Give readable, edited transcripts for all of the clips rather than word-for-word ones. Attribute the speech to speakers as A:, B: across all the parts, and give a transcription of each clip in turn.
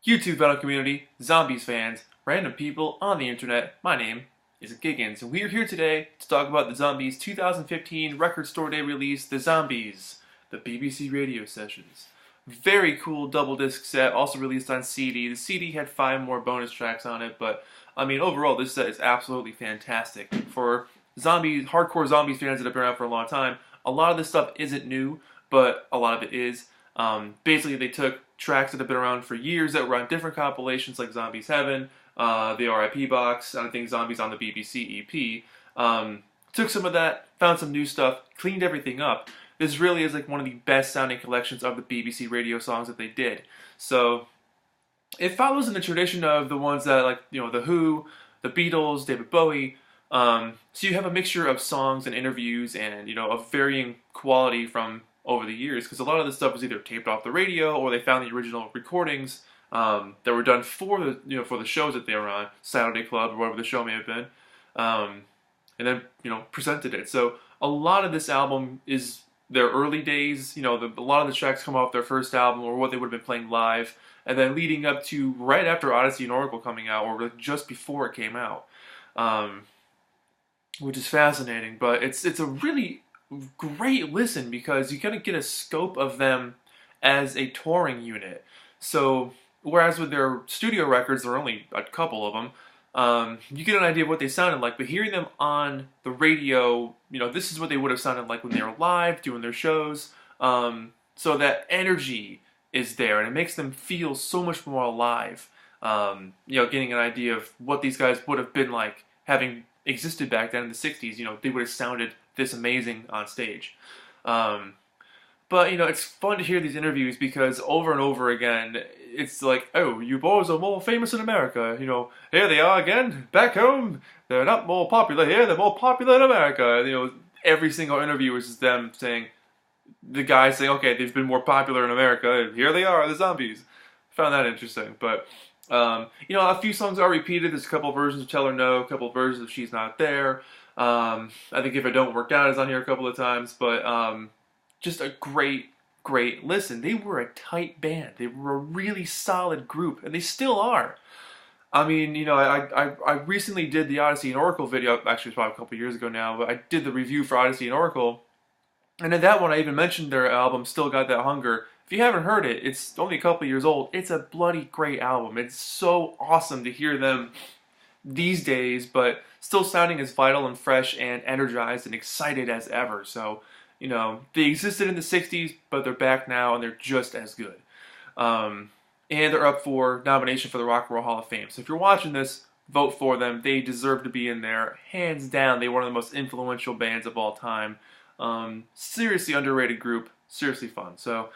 A: YouTube battle community, zombies fans, random people on the internet, my name is Giggens, and we are here today to talk about the Zombies 2015 Record Store Day release, The Zombies, the BBC radio sessions. Very cool double disc set, also released on CD. The CD had 5 more bonus tracks on it, but I mean, overall, this set is absolutely fantastic. For zombies, hardcore zombies fans that have been around for a long time, a lot of this stuff isn't new, but a lot of it is. Basically, they took tracks that have been around for years that were on different compilations like Zombies Heaven, the RIP box, and I think Zombies on the BBC EP. Took some of that, found some new stuff, cleaned everything up. This really is like one of the best sounding collections of the BBC radio songs that they did. So it follows in the tradition of the ones that, like, you know, The Who, The Beatles, David Bowie. So you have a mixture of songs and interviews and, you know, of varying quality from over the years, because a lot of this stuff was either taped off the radio or they found the original recordings that were done for the, you know, for the shows that they were on, Saturday Club or whatever the show may have been, and then, you know, presented it. So a lot of this album is their early days. You know, a lot of the tracks come off their first album or what they would have been playing live, and then leading up to right after Odyssey and Oracle coming out, or just before it came out, which is fascinating. But it's a really great listen because you kind of get a scope of them as a touring unit. So whereas with their studio records, there are only a couple of them, you get an idea of what they sounded like. But hearing them on the radio, you know, this is what they would have sounded like when they were live doing their shows. So that energy is there, and it makes them feel so much more alive. You know, getting an idea of what these guys would have been like having existed back then in the 60s. You know, they would have sounded this amazing on stage. But, you know, it's fun to hear these interviews because over and over again, it's like, oh, you boys are more famous in America. You know, here they are again, back home. They're not more popular here, they're more popular in America. You know, every single interview is just them saying, the guys saying, okay, they've been more popular in America, here they are, the Zombies. Found that interesting. But, you know, a few songs are repeated. There's a couple versions of Tell Her No, a couple versions of She's Not There. I think If It Don't Work Out is on here a couple of times, but just a great listen. They were a tight band. They were a really solid group, and they still are. I mean, you know, I recently did the Odyssey and Oracle video. Actually, it's probably a couple of years ago now, but I did the review for Odyssey and Oracle, and in that one I even mentioned their album, Still Got That Hunger. If you haven't heard it, it's only a couple of years old. It's a bloody great album. It's so awesome to hear them these days, but still sounding as vital and fresh and energized and excited as ever. So, you know, they existed in the 60s, but they're back now and they're just as good. And they're up for nomination for the Rock and Roll Hall of Fame. So if you're watching this, vote for them. They deserve to be in there. Hands down, they were one of the most influential bands of all time. Seriously underrated group. Seriously fun. So,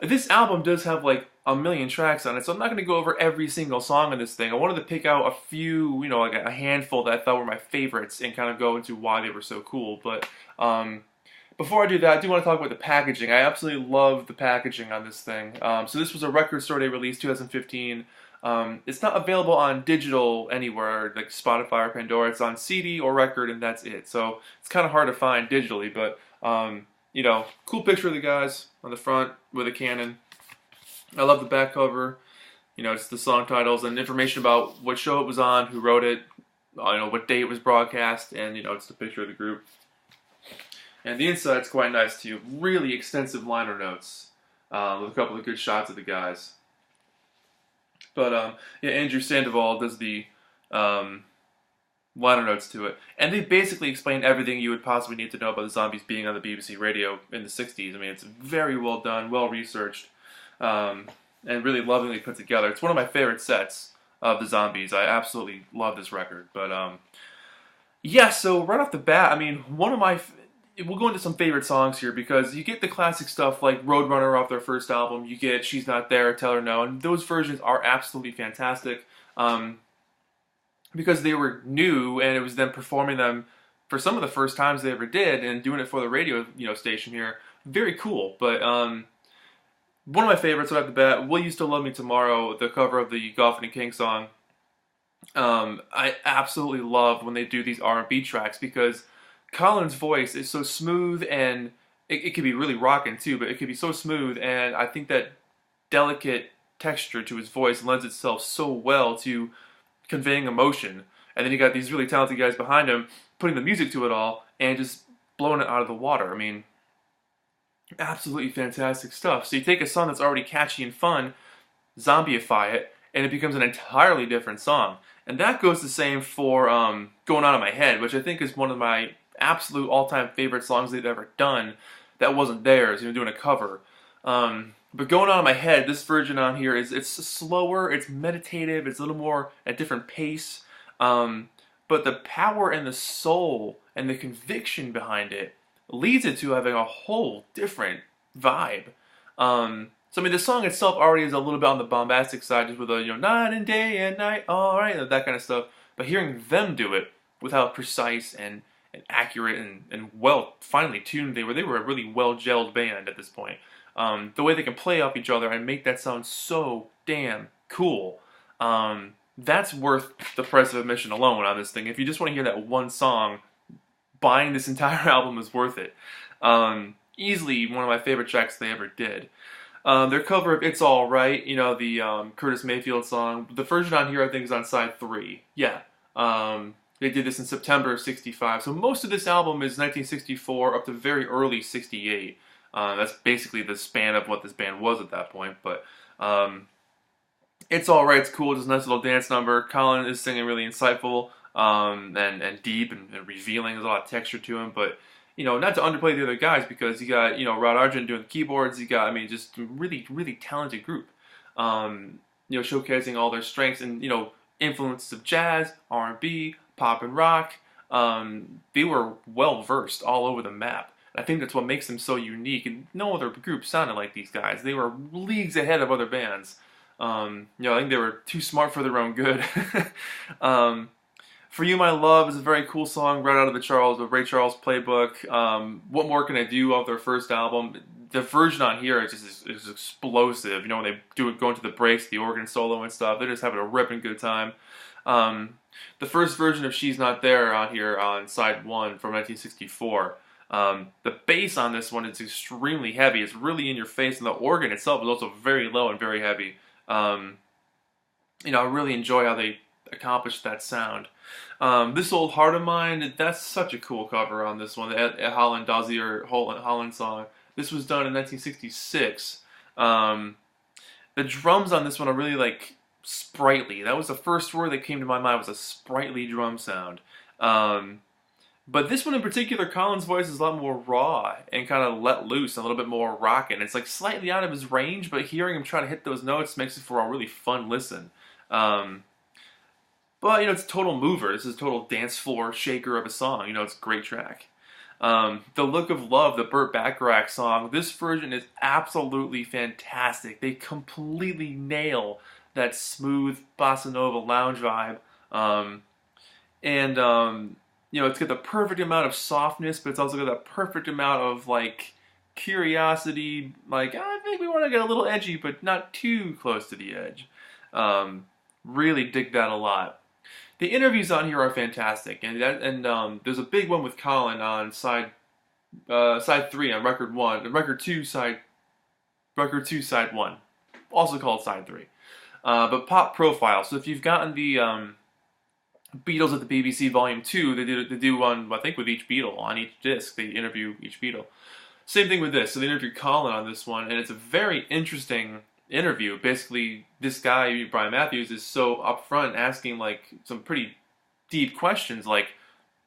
A: this album does have like a million tracks on it, so I'm not going to go over every single song on this thing. I wanted to pick out a few, you know, like a handful that I thought were my favorites and kind of go into why they were so cool. But before I do that, I do want to talk about the packaging. I absolutely love the packaging on this thing. So this was a Record Store Day release, 2015. It's not available on digital anywhere, like Spotify or Pandora. It's on CD or record, and that's it. So it's kind of hard to find digitally, but you know, cool picture of the guys on the front with a cannon. I love the back cover. You know, it's the song titles and information about what show it was on, who wrote it, you know, what day it was broadcast, and, you know, it's the picture of the group. And the inside's quite nice too. Really extensive liner notes with a couple of good shots of the guys. But yeah, Andrew Sandoval does the liner notes to it, and they basically explain everything you would possibly need to know about the Zombies being on the BBC radio in the 60s. I mean, it's very well done, well researched, and really lovingly put together. It's one of my favorite sets of the Zombies. I absolutely love this record. But yeah, so right off the bat, I mean, one of my we'll go into some favorite songs here because you get the classic stuff like Roadrunner off their first album. You get She's Not There, Tell Her No, and those versions are absolutely fantastic. Because they were new, and it was them performing them for some of the first times they ever did, and doing it for the radio, you know, station here. Very cool. But one of my favorites right off the bat, Will You Still Love Me Tomorrow, the cover of the Goffin and King song. I absolutely love when they do these R&B tracks because Colin's voice is so smooth, and it can be really rocking too, but it can be so smooth, and I think that delicate texture to his voice and lends itself so well to conveying emotion. And then you got these really talented guys behind him putting the music to it all and just blowing it out of the water. I mean, absolutely fantastic stuff. So you take a song that's already catchy and fun, zombieify it, and it becomes an entirely different song. And that goes the same for Going On in My Head, which I think is one of my absolute all-time favorite songs they've ever done that wasn't theirs, doing a cover. But Going On in My Head, this version on here, it's slower, it's meditative, it's a little more at different pace. But the power and the soul and the conviction behind it leads it to having a whole different vibe. So I mean, the song itself already is a little bit on the bombastic side, just with a night and day and night, all right, that kind of stuff. But hearing them do it with how precise and accurate and well, finely tuned they were a really well gelled band at this point. The way they can play off each other and make that sound so damn cool. That's worth the price of admission alone on this thing. If you just want to hear that one song, buying this entire album is worth it. Easily one of my favorite tracks they ever did. Their cover of It's Alright, the Curtis Mayfield song. The version on here I think is on side 3. Yeah. They did this in September of '65. So most of this album is 1964 up to very early '68. That's basically the span of what this band was at that point. But It's Alright, it's cool, just a nice little dance number. Colin is singing really insightful and deep and revealing. There's a lot of texture to him, but not to underplay the other guys, because you got Rod Argent doing the keyboards. You got just a really really talented group. Showcasing all their strengths and influences of jazz, R&B, pop and rock. They were well versed all over the map. I think that's what makes them so unique. And no other group sounded like these guys. They were leagues ahead of other bands. I think they were too smart for their own good. For You My Love is a very cool song right out of the Ray Charles playbook. What More Can I Do off their first album. The version on here is explosive. When they go into the breaks, the organ solo and stuff, they're just having a ripping good time. The first version of She's Not There on here on side 1 from 1964. The bass on this one is extremely heavy. It's really in your face, and the organ itself is also very low and very heavy. I really enjoy how they accomplished that sound. This Old Heart of Mine, that's such a cool cover on this one, the Holland Dozier Holland song. This was done in 1966. The drums on this one are really sprightly. That was the first word that came to my mind, was a sprightly drum sound. But this one in particular, Colin's voice is a lot more raw and kind of let loose, a little bit more rockin'. It's slightly out of his range, but hearing him try to hit those notes makes it for a really fun listen. But it's a total mover. This is a total dance floor shaker of a song. It's a great track. The Look of Love, the Burt Bacharach song, this version is absolutely fantastic. They completely nail that smooth bossa nova lounge vibe. It's got the perfect amount of softness, but it's also got that perfect amount of curiosity. I think we want to get a little edgy, but not too close to the edge. Really dig that a lot. The interviews on here are fantastic, and there's a big one with Colin on side 3 on record 1, and record 2 side 1, also called side 3. But Pop Profile. So if you've gotten the Beatles at the BBC Volume 2, they do one, I think, with each Beatle on each disc. They interview each Beatle. Same thing with this. So they interviewed Colin on this one, and it's a very interesting interview. Basically, this guy, Brian Matthews, is so upfront, asking some pretty deep questions,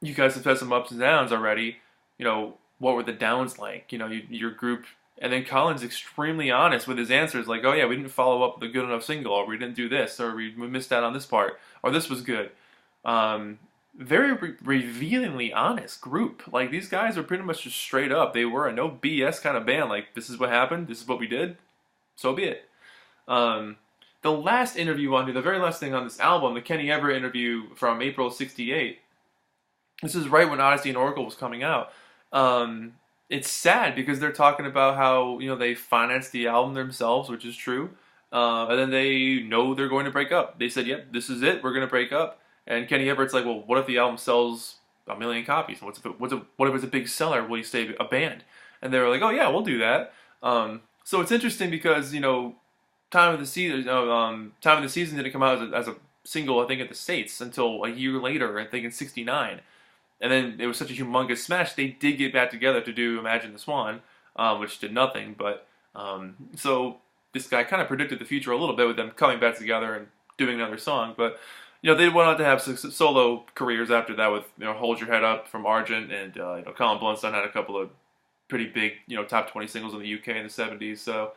A: you guys have had some ups and downs already. What were the downs like? Your group. And then Colin's extremely honest with his answers, oh yeah, we didn't follow up with a good enough single, or we didn't do this, or we missed out on this part, or this was good. Very revealingly honest group. These guys are pretty much just straight up. They were a no BS kind of band. This is what happened, this is what we did, so be it. The last interview on here, the very last thing on this album, the Kenny Everett interview from April of '68. This is right when Odyssey and Oracle was coming out. It's sad because they're talking about how they financed the album themselves, which is true, and then they know they're going to break up. They said, "Yep, this is it. We're going to break up." And Kenny Everett's like, "Well, what if the album sells 1 million copies? What if it's a big seller? Will you stay a band?" And they were like, "Oh yeah, we'll do that." So it's interesting because Time of the Season, Time of the Season didn't come out as a single, I think, in the States until a year later, I think in '69. And then it was such a humongous smash, they did get back together to do Imagine the Swan, which did nothing. But so this guy kind of predicted the future a little bit with them coming back together and doing another song. But they went on to have solo careers after that with Hold Your Head Up from Argent, and Colin Blunstone had a couple of pretty big top 20 singles in the UK in the '70s. So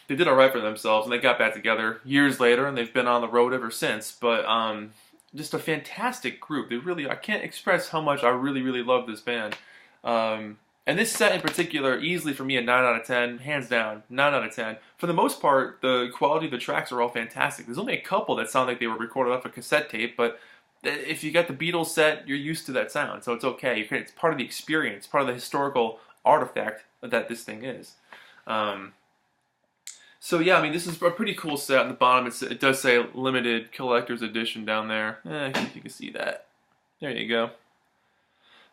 A: they did all right for themselves, and they got back together years later, and they've been on the road ever since. But just a fantastic group. They really, I can't express how much I really, really love this band. And this set in particular, easily for me a 9 out of 10, hands down, 9 out of 10. For the most part, the quality of the tracks are all fantastic. There's only a couple that sound like they were recorded off a cassette tape, but if you got the Beatles set, you're used to that sound, so it's okay. It's part of the experience, part of the historical artifact that this thing is. So yeah, I mean, this is a pretty cool set. On the bottom, it does say limited collector's edition down there. I think you can see that. There you go.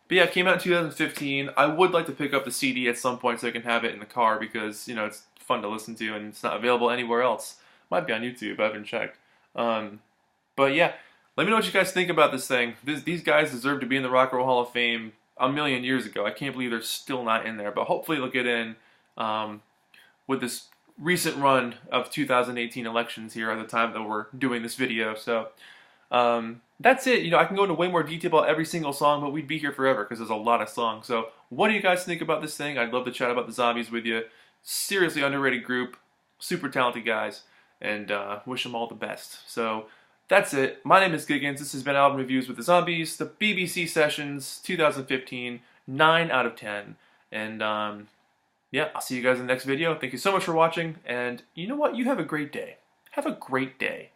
A: But yeah, it came out in 2015. I would like to pick up the CD at some point so I can have it in the car because, it's fun to listen to and it's not available anywhere else. Might be on YouTube, I haven't checked. But yeah, let me know what you guys think about this thing. These guys deserve to be in the Rock and Roll Hall of Fame a million years ago. I can't believe they're still not in there, but hopefully they'll get in with this recent run of 2018 elections here at the time that we're doing this video. So that's it. I can go into way more detail about every single song, but we'd be here forever because there's a lot of songs. So what do you guys think about this thing? I'd love to chat about the Zombies with you. Seriously underrated group, super talented guys, and wish them all the best. So that's it. My name is Giggens. This has been Album Reviews with the Zombies, the BBC Sessions 2015, 9 out of 10. And yeah, I'll see you guys in the next video. Thank you so much for watching, and you know what? You have a great day. Have a great day.